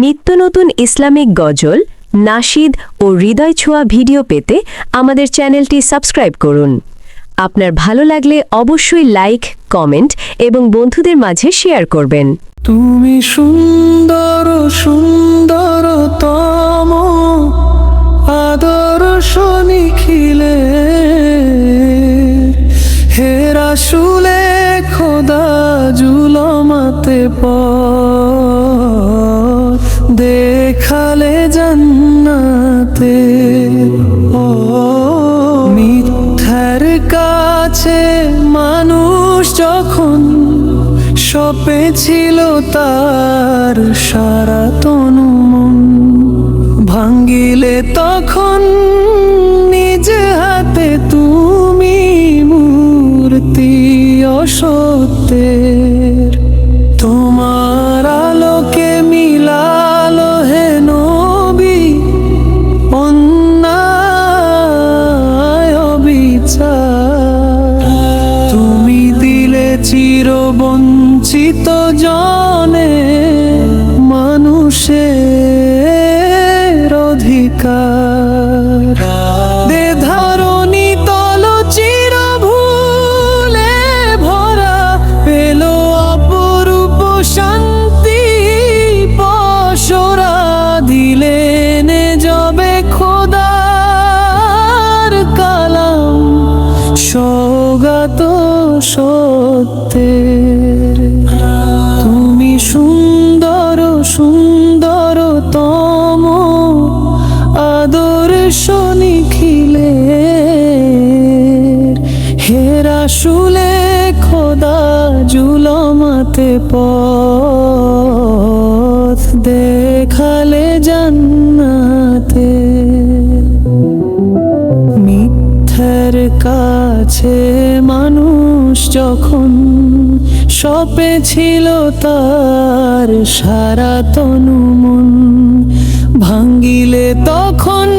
নিত্য নতুন ইসলামিক গজল, নাশিদ ও হৃদয় ছোঁয়া ভিডিও পেতে আমাদের চ্যানেলটি সাবস্ক্রাইব করুন। আপনার ভালো লাগলে অবশ্যই লাইক, কমেন্ট এবং বন্ধুদের মাঝে শেয়ার করবেন। তুমি সুন্দর সুন্দরতম আদর্শ নিখিলে, হে রাসূলে খোদা জুলমাতে পথ দেখালে জান্নাতে। ও মিথ্যার কাছে মানুষ যখন সপেছিল তার সারা তনু মন, ভাঙ্গিলে তখন নিজ হাতে তুমি মূর্তি অসত্যের। তোমার আলোকে মিলালো হে নবী অন্যায় অবিচার। তুমি দিলে চিরবঞ্চিত জনে মানুষের অধিকার। দে ধরণী তল চির ভুলে ভরা, পেল অপরূপ শান্তি পসরা। দিলেন যবে খোদার কালাম সৌগাত সত্যের। তুমি সুন্দর সুন্দরতম আদর্শ নিখিলে, হে রাসূলে খোদা জুলমাতে পথ দেখালে জান্নাতে। মিথ্যার কাছে মানুষ যখন সপেছিল তার সারা তনু মন, ভাঙ্গিলে তখন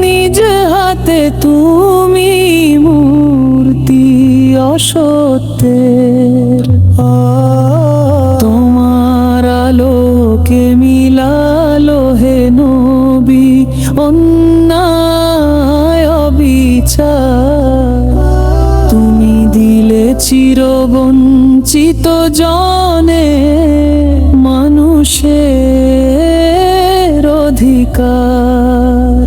নিজ হাতে তুমি মূর্তি অসত্যের। তোমার আলোকে মিলালো হে নবী অন্যায় অবিচার। তুমি দিলে চিরবঞ্চিত জনে মানুষের অধিকার।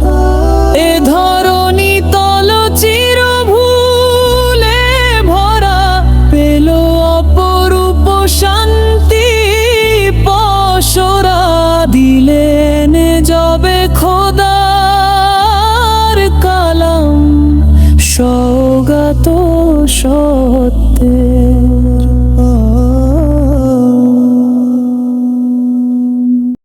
এ ধরণী তল চির ভুলে ভরা, পেল অপরূপ শান্তি পসরা। দিলেন যবে খোদার কালাম সৌগাত সত্যের।